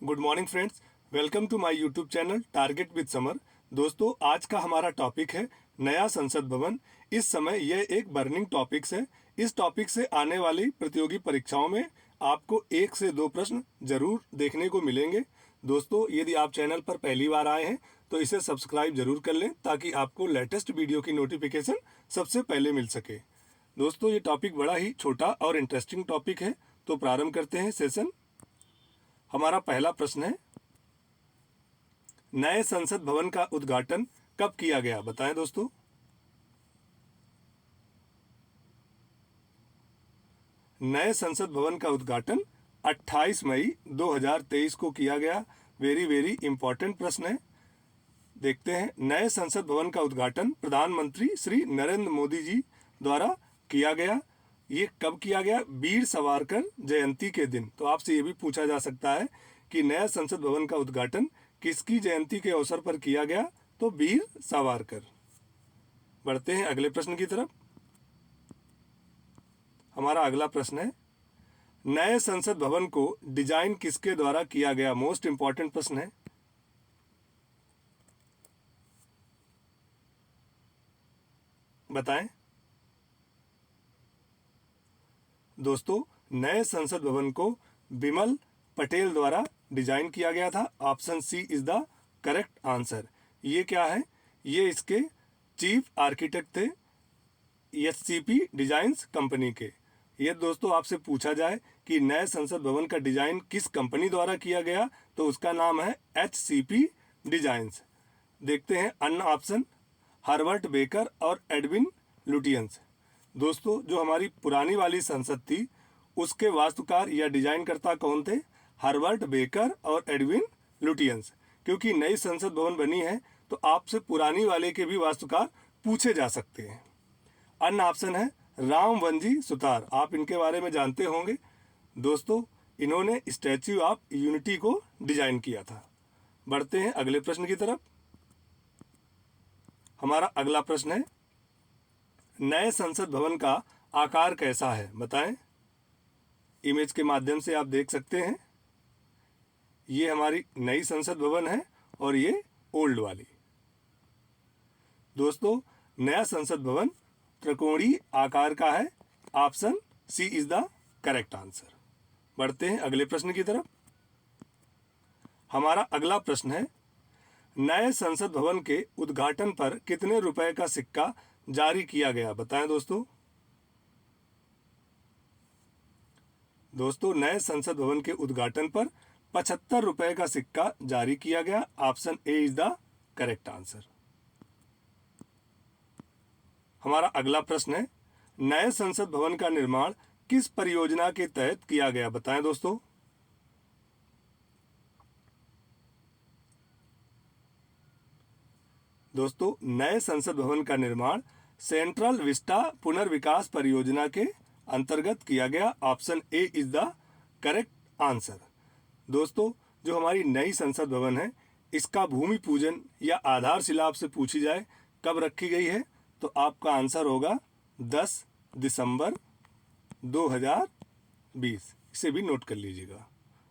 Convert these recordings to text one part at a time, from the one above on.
Good morning friends, welcome to my YouTube channel target with Samar. दोस्तों, आज का हमारा टॉपिक है नया संसद भवन। इस समय यह एक बर्निंग टॉपिक्स है। इस टॉपिक से आने वाली प्रतियोगी परीक्षाओं में आपको 1 से 2 प्रश्न जरूर देखने को मिलेंगे। दोस्तों, यदि आप चैनल पर पहली बार आए हैं तो इसे सब्सक्राइब जरूर कर लें ताकि आपको लेटेस्ट वीडियो की नोटिफिकेशन सबसे पहले मिल सके। दोस्तों, ये टॉपिक बड़ा ही छोटा और इंटरेस्टिंग टॉपिक है, तो प्रारंभ करते हैं सेशन। हमारा पहला प्रश्न है, नए संसद भवन का उद्घाटन कब किया गया? बताएं दोस्तों। नए संसद भवन का उद्घाटन 28 मई 2023 को किया गया। वेरी इंपॉर्टेंट प्रश्न है। देखते हैं, नए संसद भवन का उद्घाटन प्रधानमंत्री श्री नरेंद्र मोदी जी द्वारा किया गया। ये कब किया गया? वीर सावरकर जयंती के दिन। तो आपसे ये भी पूछा जा सकता है कि नया संसद भवन का उद्घाटन किसकी जयंती के अवसर पर किया गया? तो वीर सावरकर। बढ़ते हैं अगले प्रश्न की तरफ। हमारा अगला प्रश्न है, नए संसद भवन को डिजाइन किसके द्वारा किया गया? मोस्ट इंपॉर्टेंट प्रश्न है। बताएं दोस्तों। नए संसद भवन को बिमल पटेल द्वारा डिजाइन किया गया था। Option C is the correct answer. ये क्या है? ये इसके चीफ आर्किटेक्ट थे एचसीपी डिजाइन्स कंपनी के। ये दोस्तों आपसे पूछा जाए कि नए संसद भवन का डिजाइन किस कंपनी द्वारा किया गया, तो उसका नाम है एचसीपी डिजाइन्स। देखते हैं अन्य ऑप्शन, हर्बर्ट बेकर और एडविन लुटियंस। दोस्तों, जो हमारी पुरानी वाली संसद थी उसके वास्तुकार या डिजाइनकर्ता कौन थे? हर्बर्ट बेकर और एडविन लुटियंस। क्योंकि नई संसद भवन बनी है तो आपसे पुरानी वाले के भी वास्तुकार पूछे जा सकते हैं। अन्य ऑप्शन है रामवंजी सुतार। आप इनके बारे में जानते होंगे। दोस्तों, इन्होंने स्टैच्यू ऑफ यूनिटी को डिजाइन किया था। बढ़ते हैं अगले प्रश्न की तरफ। हमारा अगला प्रश्न है, नए संसद भवन का आकार कैसा है? बताएं। इमेज के माध्यम से आप देख सकते हैं, ये हमारी नई संसद भवन है और ये ओल्ड वाली। दोस्तों, नया संसद भवन त्रिकोणीय आकार का है। Option C is the correct answer. बढ़ते हैं अगले प्रश्न की तरफ। हमारा अगला प्रश्न है, नए संसद भवन के उद्घाटन पर कितने रुपए का सिक्का जारी किया गया? बताएं दोस्तों। दोस्तों, नए संसद भवन के उद्घाटन पर 75 रुपए का सिक्का जारी किया गया। Option A is the correct answer. हमारा अगला प्रश्न है, नए संसद भवन का निर्माण किस परियोजना के तहत किया गया? बताएं दोस्तों। दोस्तों, नए संसद भवन का निर्माण सेंट्रल विस्टा पुनर्विकास परियोजना के अंतर्गत किया गया। Option A is the correct answer. दोस्तों, जो हमारी नई संसद भवन है इसका भूमि पूजन या आधारशिला आपसे पूछी जाए कब रखी गई है, तो आपका आंसर होगा 10 दिसंबर 2020। इसे भी नोट कर लीजिएगा।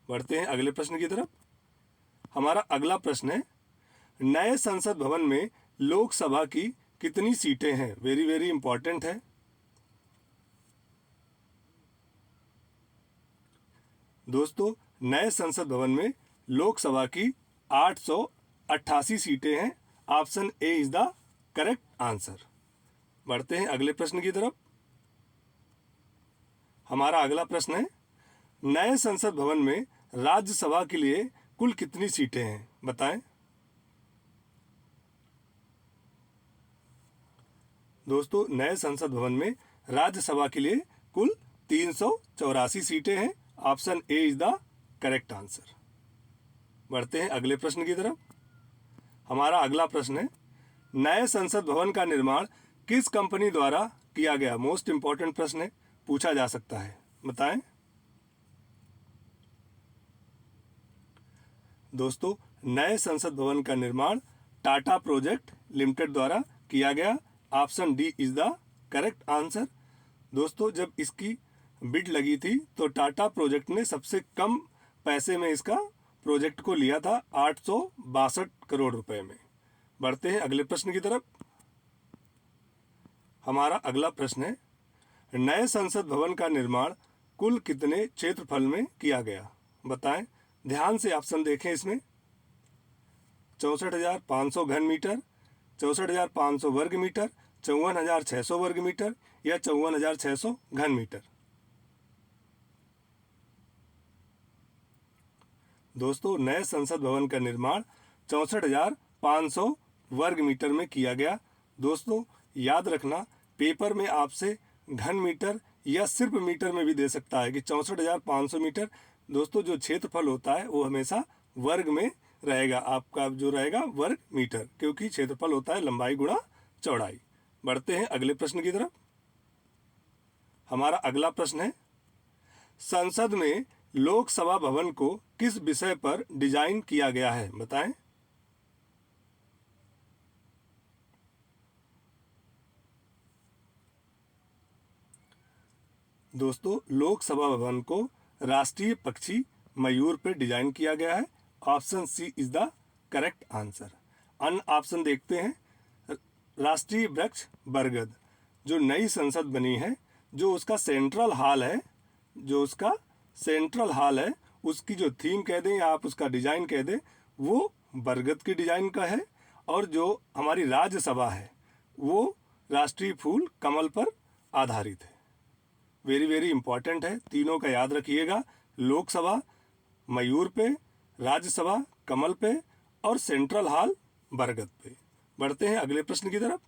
बढ़ते हैं अगले प्रश्न की तरफ। हमारा अगला प्रश्न है, नए संसद भवन में लोकसभा की कितनी सीटें हैं? वेरी इंपॉर्टेंट है। दोस्तों, नए संसद भवन में लोकसभा की 888 सीटें हैं। Option A is the correct answer. बढ़ते हैं अगले प्रश्न की तरफ। हमारा अगला प्रश्न है, नए संसद भवन में राज्यसभा के लिए कुल कितनी सीटें हैं? बताएं। दोस्तों, नए संसद भवन में राज्यसभा के लिए कुल 384 सीटें हैं। Option A is the correct answer. बढ़ते हैं अगले प्रश्न की तरफ। हमारा अगला प्रश्न है, नए संसद भवन का निर्माण किस कंपनी द्वारा किया गया? मोस्ट इंपॉर्टेंट प्रश्न है, पूछा जा सकता है। बताएं। दोस्तों, नए संसद भवन का निर्माण टाटा प्रोजेक्ट लिमिटेड द्वारा किया गया। Option D is the correct answer. दोस्तों, जब इसकी बिड लगी थी तो टाटा प्रोजेक्ट ने सबसे कम पैसे में इसका प्रोजेक्ट को लिया था 862 करोड़ रुपए में। बढ़ते हैं अगले प्रश्न की तरफ। हमारा अगला प्रश्न है, नए संसद भवन का निर्माण कुल कितने क्षेत्रफल में किया गया? बताएं। ध्यान से ऑप्शन देखें इसमें। 64,500 घन मीटर, 64,500 वर्ग मीटर, 54,600 वर्ग मीटर या 54,600 घन मीटर। दोस्तों, नए संसद भवन का निर्माण 64,500 वर्ग मीटर में किया गया। दोस्तों, याद रखना, पेपर में आपसे घन मीटर या सिर्फ मीटर में भी दे सकता है कि 64,500 मीटर। दोस्तों, जो क्षेत्रफल होता है वो हमेशा वर्ग में रहेगा, आपका जो रहेगा वर्ग मीटर, क्योंकि क्षेत्रफल होता है लंबाई गुणा चौड़ाई। बढ़ते हैं अगले प्रश्न की तरफ। हमारा अगला प्रश्न है, संसद में लोकसभा भवन को किस विषय पर डिजाइन किया गया है? बताएं। दोस्तों, लोकसभा भवन को राष्ट्रीय पक्षी मयूर पर डिजाइन किया गया है। Option C is the correct answer. अन्य ऑप्शन देखते हैं। राष्ट्रीय वृक्ष बरगद। जो नई संसद बनी है, जो उसका सेंट्रल हॉल है, उसकी जो थीम कह दें या आप उसका डिजाइन कह दें, वो बरगद की डिजाइन का है। और जो हमारी राज्यसभा है वो राष्ट्रीय फूल कमल पर आधारित है। वेरी वेरी इंपॉर्टेंट है, तीनों का याद रखिएगा। लोकसभा मयूर पे, राज्यसभा कमल पे और सेंट्रल हॉल बरगद पे। बढ़ते हैं अगले प्रश्न की तरफ।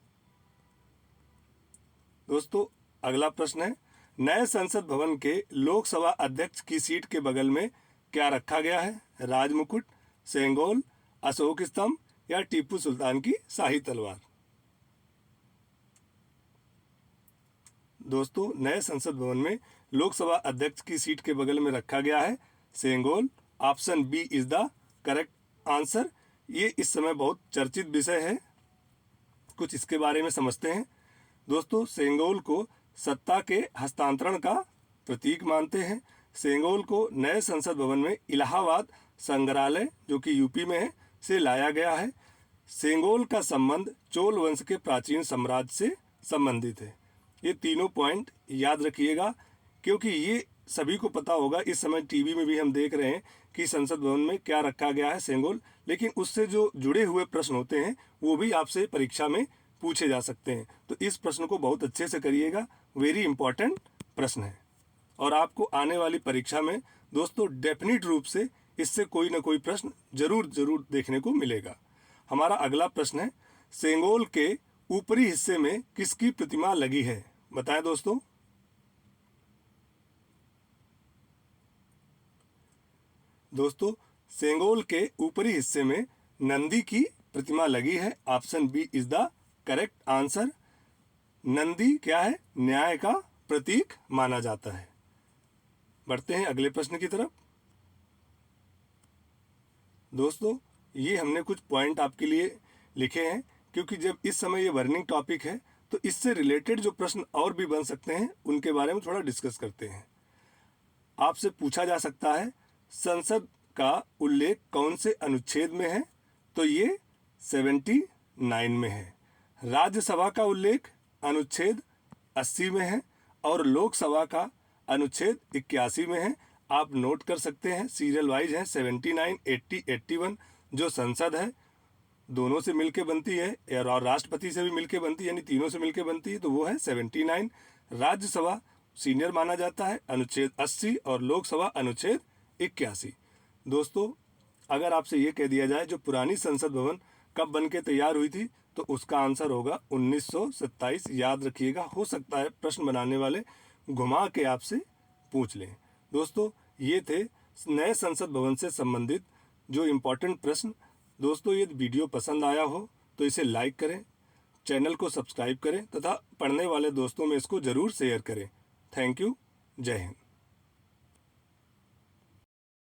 दोस्तों, अगला प्रश्न है, नए संसद भवन के लोकसभा अध्यक्ष की सीट के बगल में क्या रखा गया है? राजमुकुट, सेंगोल, अशोक स्तंभ या टीपू सुल्तान की शाही तलवार। दोस्तों, नए संसद भवन में लोकसभा अध्यक्ष की सीट के बगल में रखा गया है Sengol. Option B is the correct answer. ये इस समय बहुत चर्चित विषय है, कुछ इसके बारे में समझते हैं। दोस्तों, सेंगोल को सत्ता के हस्तांतरण का प्रतीक मानते हैं। सेंगोल को नए संसद भवन में इलाहाबाद संग्रहालय, जो कि यूपी में है, से लाया गया है। सेंगोल का संबंध चोल वंश के प्राचीन साम्राज्य से संबंधित है। ये तीनों पॉइंट याद रखिएगा, क्योंकि ये सभी को पता होगा। इस समय टीवी में भी हम देख रहे हैं कि संसद भवन में क्या रखा गया है, सेंगोल, लेकिन उससे जो जुड़े हुए प्रश्न होते हैं वो भी आपसे परीक्षा में पूछे जा सकते हैं। तो इस प्रश्न को बहुत अच्छे से करिएगा, वेरी इंपॉर्टेंट प्रश्न है। और आपको आने वाली परीक्षा में दोस्तों डेफिनेट रूप से इससे कोई ना कोई प्रश्न जरूर देखने को मिलेगा। हमारा अगला प्रश्न है, सेंगोल के ऊपरी हिस्से में किसकी प्रतिमा लगी है? बताएं दोस्तों। दोस्तों, सेंगोल के ऊपरी हिस्से में नंदी की प्रतिमा लगी है। Option B is the correct answer. Nandi क्या है? न्याय का प्रतीक माना जाता है। बढ़ते हैं अगले प्रश्न की तरफ। दोस्तों, ये हमने कुछ पॉइंट आपके लिए लिखे हैं, क्योंकि जब इस समय ये वर्निंग टॉपिक है तो इससे रिलेटेड जो प्रश्न और भी बन सकते हैं उनके बारे में थोड़ा डिस्कस करते हैं। आपसे पूछा जा सकता है, संसद का उल्लेख कौन से अनुच्छेद में है? तो ये 79 में है। राज्यसभा का उल्लेख अनुच्छेद 80 में है और लोकसभा का अनुच्छेद 81 में है। आप नोट कर सकते हैं, सीरियल वाइज है 79, 80, 81। जो संसद है दोनों से मिलके बनती है और राष्ट्रपति से भी मिलके बनती है, यानी तीनों से मिलके बनती है, तो वो है 79। राज्यसभा सीनियर माना जाता है, अनुच्छेद 80 और लोकसभा अनुच्छेद 81। दोस्तों, अगर आपसे ये कह दिया जाए जो पुरानी संसद भवन कब बन के तैयार हुई थी, तो उसका आंसर होगा 1927। याद रखिएगा, हो सकता है प्रश्न बनाने वाले घुमा के आपसे पूछ लें। दोस्तों, ये थे नए संसद भवन से संबंधित जो इम्पोर्टेंट प्रश्न। दोस्तों, ये वीडियो पसंद आया हो तो इसे लाइक करें, चैनल को सब्सक्राइब करें तथा पढ़ने वाले दोस्तों में इसको ज़रूर शेयर करें। Thank you. जय हिंद।